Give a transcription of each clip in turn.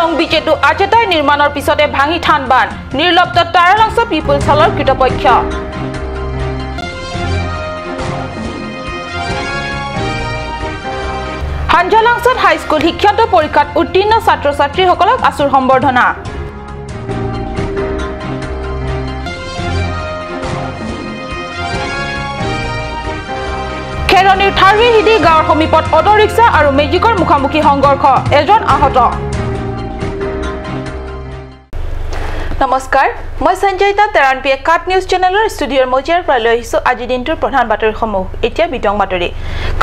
লং বিচেতু আজেতাই নিৰ্মাণৰ পিছতে ভাঙি ঠানবান নিৰ্লপ্ত টাৰালাংছ পিপলছ হলৰ কৃতপক্ষ হাঞ্জালাংছত হাইস্কুল শিক্ষান্ত পৰীক্ষাত উত্তীৰ্ণ ছাত্ৰ-ছাত্ৰীসকলক আছুৰ সম্বৰ্ধনা খেৰনিৰ থাৰহিদি গাঁৱৰ সমীপত অটো ৰিক্সা আৰু মেজিকৰ মুখামুখি সংঘৰ্ষ এজন আহত নমস্কাৰ মই সঞ্জয়তা তেৰানপিয়ে কাট নিউজ চেনেলৰ ষ্টুডিঅ'ৰ মজিয়াৰ পৰা লৈ আহিছো আজি দিনটোৰ প্ৰধান বাতৰিসমূহ এতিয়া বিতং বাতৰি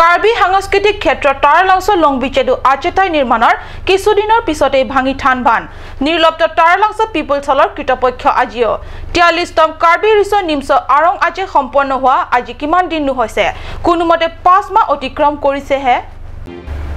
কাৰ্বি সাংস্কৃতিক ক্ষেত্ৰত টাৰালাংছ লং বিচেতু আজেতাই নিৰ্মাণৰ কিছুদিনৰ পিছতে ভাঙি ঠানবান নিৰ্লপ্ত টাৰালাংছ পিপলছ হলৰ কৃতপক্ষ আজিও 43তম কাৰ্বি ৰিছ নিমছ আৰং আজি সম্পন্ন হোৱা আজি কিমান দিন হৈছে কোনোমতে 5 মাহ অতিক্ৰম কৰিছেহে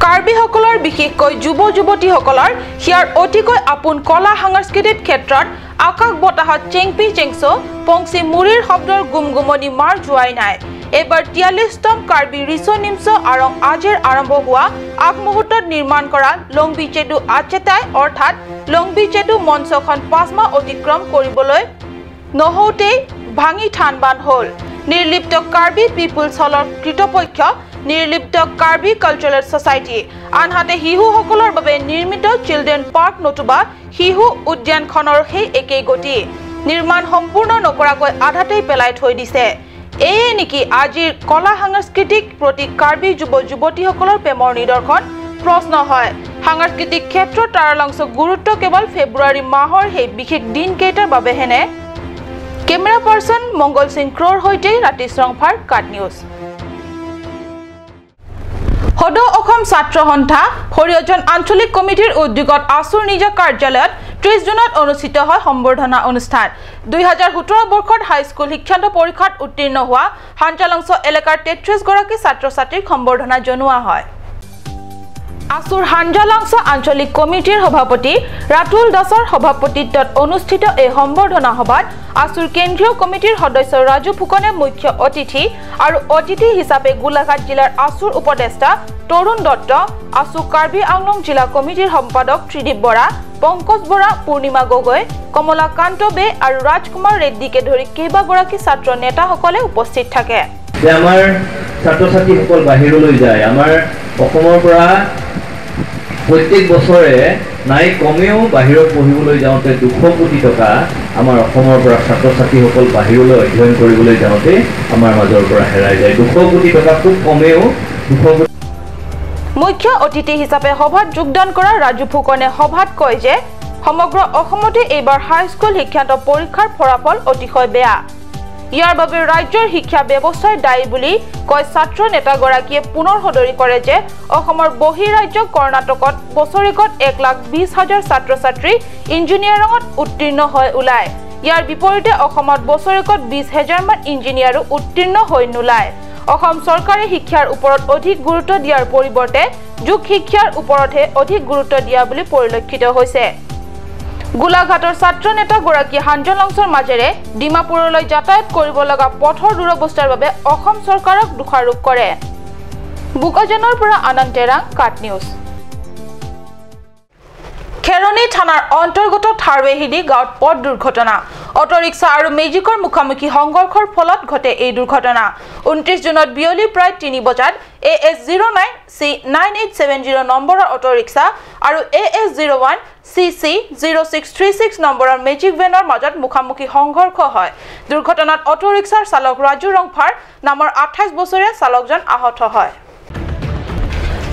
কাৰ্বি সকলৰ বিশেষকৈ যুৱ-যুৱতীসকলৰ হিয়াৰ অতিকৈ আপোন কলা সাংস্কৃতিক ক্ষেত্ৰত আকাশ বতাহত চেংপি চেংছো পংচি মুৰিৰ শব্দৰ গুমগুমনি মাৰ যোৱাই নাই এবাৰ 43তম কাৰ্বি ৰিছ নিমছ আৰং আজিৰ আৰম্ভ হোৱা আগমুহূৰ্তত নিৰ্মাণ কৰা লং বিচেতু আজেতাই অৰ্থাৎ লং বিচেতু মঞ্চখন 5 মাহ অতিক্ৰম কৰিবলৈ নহওঁতেই ভাঙি ঠানবান হ'ল নিৰ্লিপ্ত কাৰ্বি পিপলছ হলৰ কৃতপক্ষ নিৰ্লিপ্ত কাৰ্বি কালচাৰেল সোসাইটি আনহাতে শিশুসকলৰ বাবে নিৰ্মিত চিলড্ৰেন পাৰ্ক নতুবা শিশু উদ্যানখনৰ সেই একেই গতি নিৰ্মাণ সম্পূৰ্ণ নকৰাকৈ আধাতেই পেলাই থৈ দিছে এই নেকি আজিৰ কলা সাংস্কৃতিক প্ৰতি কাৰ্বি যুৱ-যুৱতীসকলৰ প্ৰেমৰ নিদৰ্শন প্ৰশ্ন হয় সাংস্কৃতিক ক্ষেত্ৰত টাৰালাংছ গুৰুত্ব কেৱল ফেব্ৰুৱাৰী মাহৰ সেই বিশেষ দিনকেইটাৰ বাবেহেনে কেমেৰা পাৰ্চন মংগল সিং ক্ৰৰ হৈতে ৰাতি শ্ৰংফাৰ কাট নিউজ সদ অসম ছাত্ৰ সন্থা হৰিয়জন আঞ্চলিক কমিটিৰ উদ্যোগত আছুৰ নিজা কাৰ্যালয়ত 30 জুনত অনুষ্ঠিত হয় সম্বৰ্ধনা অনুষ্ঠান 2017 বৰ্ষত হাইস্কুল শিক্ষান্ত পৰীক্ষাত উত্তীৰ্ণ হোৱা হাঞ্জালাংছ এলেকাৰ 33 গৰাকী ছাত্ৰ-ছাত্ৰীক সম্বৰ্ধনা জনোৱা হয় আছুৰ হাঞ্জালাংছ আঞ্চলিক কমিটিৰ সভাপতি ৰাতুল দাসৰ সভাপতিত্বত অনুষ্ঠিত এই সম্বৰ্ধনা সভাত আছুৰ কেন্দ্ৰীয় কমিটিৰ সদস্য ৰাজু ফুকনে মুখ্য অতিথি আৰু অতিথি হিচাপে গোলাঘাট জিলাৰ আছুৰ উপদেষ্টা তৰুণ দত্ত আছু কাৰ্বি আংলং জিলা কমিটিৰ সম্পাদক ত্ৰিদীপ বৰা পংকজ বৰা পূৰ্ণিমা গগৈ কমলাকান্ত বে আৰু ৰাজকুমাৰ ৰেড্ডিকে ধৰি কেইবাগৰাকী ছাত্ৰ নেতাসকলে উপস্থিত থাকে আমাৰ ছাত্ৰ-ছাত্ৰীসকল বাহিৰলৈ যায় আমাৰ অসমৰ পৰা প্ৰত্যেক বছৰে নাই কমেও বাহিৰত পঢ়িবলৈ যাওঁতে 200 কোটি টকা আমাৰ অসমৰ পৰা ছাত্ৰ-ছাত্ৰীসকল বাহিৰলৈ অধ্যয়ন কৰিবলৈ যাওঁতে আমাৰ মাজৰ পৰা হেৰাই যায় 200 কোটি টকা খুব কমেও 200 কোটি মুখ্য অতিথি হিচাপে সভাত যোগদান কৰা ৰাজু ফুকনে সভাত কয় যে সমগ্ৰ অসমতে এইবাৰ হাইস্কুল শিক্ষান্ত পৰীক্ষাৰ ফলাফল অতিশয় বেয়া ইয়াৰ বাবে ৰাজ্যৰ শিক্ষা ব্যৱস্থাই দায়ী বুলি কয় ছাত্ৰ নেতাগৰাকীয়ে পুনৰ সদৰি কৰে যে অসমৰ বহিৰাজ্য কৰ্ণাটকত বছৰেকত 1,20,000 ছাত্ৰ-ছাত্ৰী ইঞ্জিনিয়াৰিঙত উত্তীৰ্ণ হৈ ওলায় ইয়াৰ বিপৰীতে অসমত বছৰেকত 20,000 মান ইঞ্জিনিয়াৰো উত্তীৰ্ণ হৈ নোলায় অসম চৰকাৰে শিক্ষাৰ ওপৰত অধিক গুৰুত্ব দিয়াৰ পৰিৱৰ্তে যোগ শিক্ষাৰ ওপৰতহে অধিক গুৰুত্ব দিয়া বুলি পৰিলক্ষিত হৈছে গোলাঘাটৰ ছাত্ৰ নেতা গৰাকী হাঞ্জালাংছৰ মাজেৰে ডিমাপুৰলৈ যাতায়াত কৰিব লগা পথৰ দুৰৱস্থাৰ বাবে অসম চৰকাৰক দোষাৰোপ কৰে বুকাজনৰ পৰা আনন্দ তেৰাং কাট নিউজ খেৰনি থানাৰ অন্তৰ্গত থাৰৱেহিদি গাঁৱত পথ দুৰ্ঘটনা অটো ৰিক্সা আৰু মেজিকৰ মুখামুখি সংঘৰ্ষৰ ফলত ঘটে এই দুৰ্ঘটনা 29 জুনত বিয়লি প্ৰায় 3 বজাত AS09C9870 নম্বৰৰ অটো ৰিক্সা আৰু AS01CC0636 নম্বৰৰ মেজিক ভেনৰ মাজত মুখামুখি সংঘৰ্ষ হয় দুৰ্ঘটনাত অটো ৰিক্সাৰ চালক ৰাজু ৰংফাৰ নামৰ 28 বছৰীয়া চালকজন আহত হয়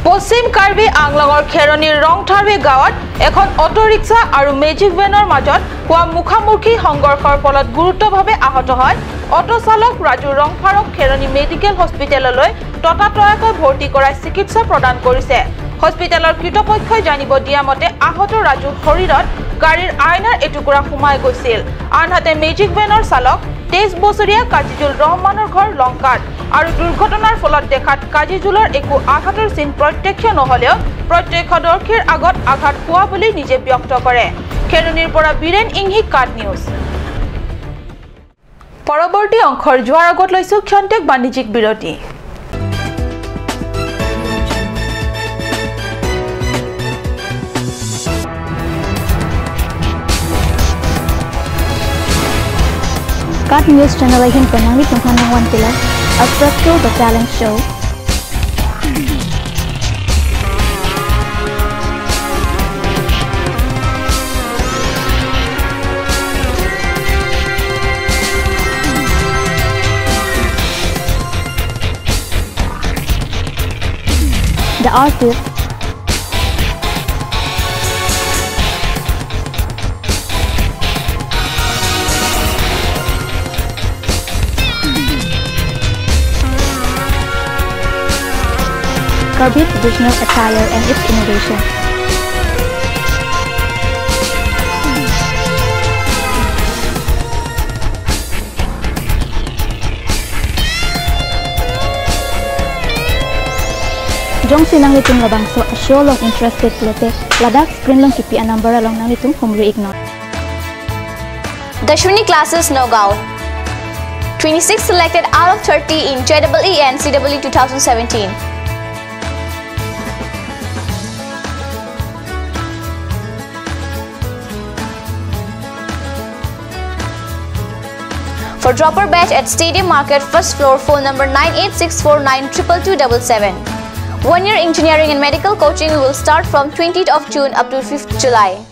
পশ্চিম কাৰ্বি আংলঙৰ খেৰনিৰ ৰংথাৰৱে গাঁৱত এখন অটো ৰিক্সা আৰু মেজিক ভেনৰ মাজত হোৱা মুখামুখি সংঘৰ্ষৰ ফলত গুৰুতৰভাৱে আহত হয় অটো চালক ৰাজু ৰংফাৰক খেৰনি মেডিকেল হস্পিটেললৈ ততাতয়াকৈ ভৰ্তি কৰাই চিকিৎসা প্ৰদান কৰিছে হস্পিটেলৰ কৃতপক্ষই জানিব দিয়া মতে আহত ৰাজুৰ শৰীৰত গাড়ীৰ আইনাৰ এটুকুৰা সোমাই গৈছিল আনহাতে মেজিক ভেনৰ চালক 23 বছৰীয়া কাজিজুল ৰহমানৰ ঘৰ লংকাত আৰু দুৰ্ঘটনাৰ ফলত দেখাত কাজিজুলৰ একো আঘাতৰ চিন প্ৰত্যক্ষ নহলেও প্ৰত্যক্ষদৰ্শীৰ আগত আঘাত পোৱা বুলি নিজে ব্যক্ত কৰে খেৰনিৰ পৰা বীৰেন ইংহি কাট নিউজ পৰৱৰ্তী অংশৰ যোৱাৰ আগত লৈছো ক্ষন্তেক বাণিজ্যিক বিৰতি Cut News Channel ahin panangit tunghanang wan pila Aspecto the Talent Show. The artist Kirby traditional attire and its innovation. Jong sinang litung labangso a show long interested lete ladak screen long kipi a number along nang litung humri ignore. Dashwini classes Nogao. 26 selected out of 30 in JEE and CEE 2017. For dropper batch at Stadium Market, first floor, phone number 9864922277. 1 year engineering and medical coaching will start from 20th of June up to 5th July.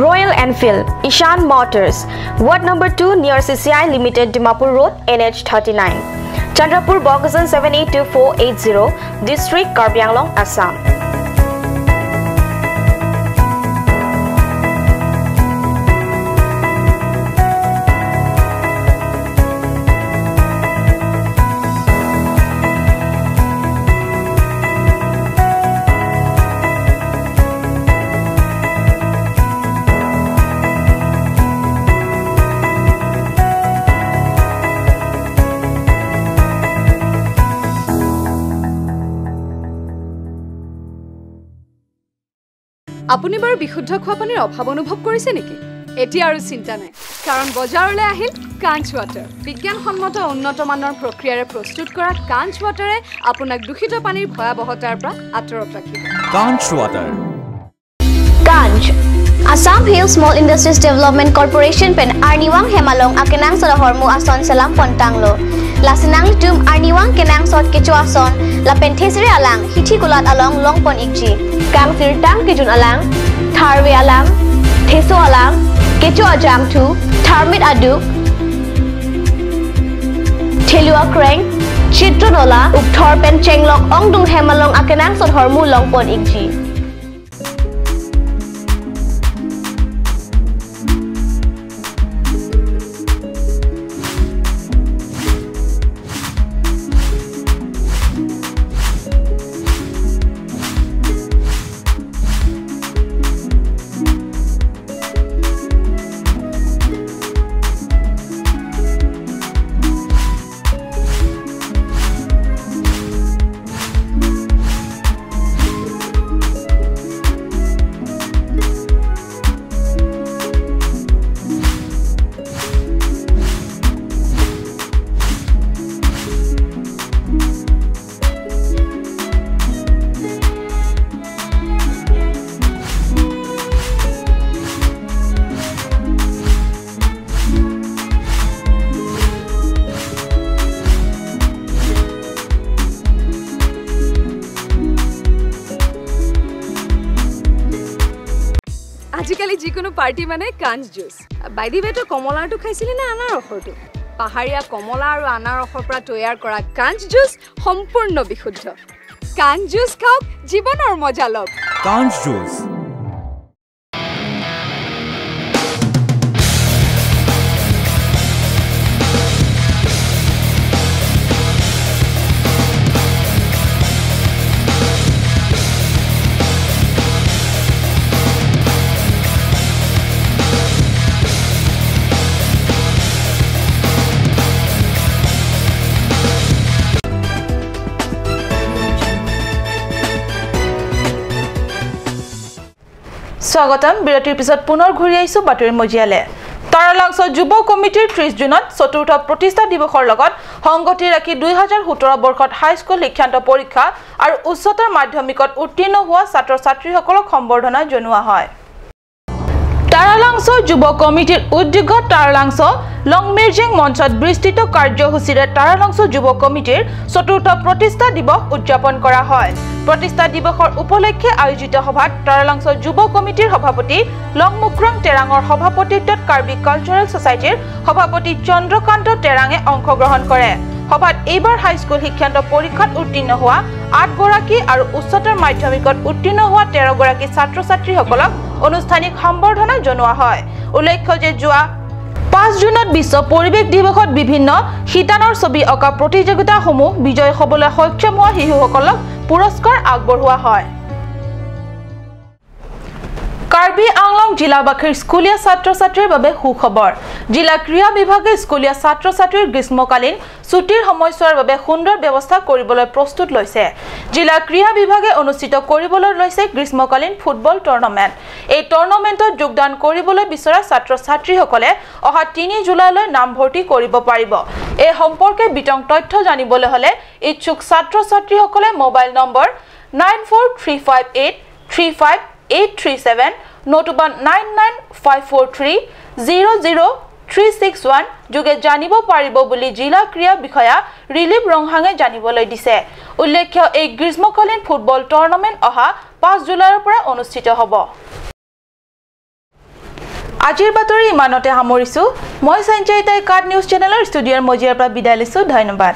Royal Enfield, Ishan Motors, Ward number 2 near CCI Limited, Dimapur Road, NH 39. Chandrapur, Bogasan 782480, District, Karbi Anglong, Assam. আপুনি বাৰু বিশুদ্ধ খোৱা পানীৰ অভাৱ অনুভৱ কৰিছে নেকি? এতিয়া আৰু চিন্তা নাই, কাৰণ বজাৰলৈ আহিল কাঞ্চ ৱাটাৰ। বিজ্ঞানসন্মত উন্নত মানৰ প্ৰক্ৰিয়াৰে প্ৰস্তুত কৰা কাঞ্চ ৱাটাৰে আপোনাক দূষিত পানীৰ ভয়াৱহতাৰ পৰা আঁতৰত ৰাখিব। কাঞ্চ water. Kanj, Assam Hill Small Industries Development Corporation pen Arniwang Hemalong akenang sa hormu ason salam pontanglo. Lasinang litum Arniwang kenang sot kecho ason la penthesire alang hithi kulat along longpon ikji. Kang tirtang kijun alang, tharwe alang, theso alang, kecho ajam thu, tharmit aduk, thelua kreng, chitronola, ukthor pen chenglok ongdung Hemalong akenang sot hormu longpon ikji. আজিকালি যিকোনো party মানে কাঞ্চ juice. বাইদি বেটো কমলাটো খাইছিলি না আনাৰসৰটো? পাহাৰীয়া কমলা আৰু আনাৰসৰ পৰা তৈয়াৰ কৰা কাঞ্চ জুচ সম্পূৰ্ণ বিশুদ্ধ। কাঞ্চ জুচ খাওক, জীৱনৰ মজা লওক। কাঞ্চ জুচ। স্বাগতম বিৰতিৰ পিছত পুনৰ ঘূৰি আহিছো বাতৰি মজিয়ালে তাৰালাংছ যুৱ কমিটিৰ 30 জুনত চতুৰ্থ প্ৰতিষ্ঠা দিৱসৰ লগত সংগতি ৰাখি 2017 বৰ্ষত হাইস্কুল শিক্ষান্ত পৰীক্ষা আৰু উচ্চতৰ মাধ্যমিকত উত্তীৰ্ণ হোৱা ছাত্ৰ ছাত্ৰীসকলক সম্বৰ্ধনা জনোৱা হয় তাৰালাংছ যুৱ কমিটিৰ উদ্যোগত তাৰালাংছ লংমিৰজিং মঞ্চত বিস্তৃত কাৰ্যসূচীৰে তাৰালাংছ যুৱ কমিটিৰ চতুৰ্থ প্ৰতিষ্ঠা দিৱস উদযাপন কৰা হয় প্ৰতিষ্ঠা দিৱসৰ উপলক্ষে আয়োজিত সভাত তাৰালাংছ যুৱ কমিটিৰ সভাপতি লংমুক্ৰং তেৰাঙৰ সভাপতিত্বত কাৰ্বি কালচাৰেল সোসাইটিৰ সভাপতি চন্দ্ৰকান্ত তেৰাঙে অংশগ্ৰহণ কৰে সভাত এইবাৰ হাইস্কুল শিক্ষান্ত পৰীক্ষাত উত্তীৰ্ণ হোৱা 8 গৰাকী আৰু উচ্চতৰ মাধ্যমিকত উত্তীৰ্ণ হোৱা 13 গৰাকী ছাত্ৰ ছাত্ৰীসকলক অনুষ্ঠানিক সম্বৰ্ধনা জনোৱা হয় উল্লেখ্য যে যোৱা 5 জুনত বিশ্ব পৰিৱেশ দিৱসত বিভিন্ন শিতানৰ ছবি অঁকা প্ৰতিযোগিতাসমূহ বিজয় হ'বলৈ সক্ষম হোৱা শিশুসকলক পুৰস্কাৰ আগবঢ়োৱা হয় কাৰ্বি আংলং জিলাবাসীৰ স্কুলীয়া ছাত্ৰ ছাত্ৰীৰ বাবে সুখবৰ জিলা ক্ৰীড়া বিভাগে স্কুলীয়া ছাত্ৰ ছাত্ৰীৰ গ্ৰীষ্মকালীন ছুটিৰ সময়ছোৱাৰ বাবে সুন্দৰ ব্যৱস্থা কৰিবলৈ প্ৰস্তুত লৈছে জিলা ক্ৰীড়া বিভাগে অনুষ্ঠিত কৰিবলৈ লৈছে গ্ৰীষ্মকালীন ফুটবল টুৰ্নামেণ্ট এই টুৰ্নামেণ্টত যোগদান কৰিবলৈ বিচৰা ছাত্ৰ ছাত্ৰীসকলে অহা 3 জুলাইলৈ নাম ভৰ্তি কৰিব পাৰিব এই সম্পৰ্কে বিতং তথ্য জানিবলৈ হলে ইচ্ছুক ছাত্ৰ ছাত্ৰীসকলে মোবাইল নম্বৰ 9435835837 নতুবা 9954300361 যোগে জানিব পাৰিব বুলি জিলা ক্ৰীড়া বিষয়া ৰিলিভ ৰংহাঙে জানিবলৈ দিছে উল্লেখ্য এই গ্ৰীষ্মকালীন ফুটবল টুৰ্নামেণ্ট অহা 5 জুলাইৰ পৰা অনুষ্ঠিত হ'ব আজিৰ বাতৰি ইমানতে সামৰিছো মই সঞ্জয়িতাই কাট নিউজ চেনেলৰ ষ্টুডিঅ'ৰ মজিয়াৰ পৰা বিদায় লৈছো ধন্যবাদ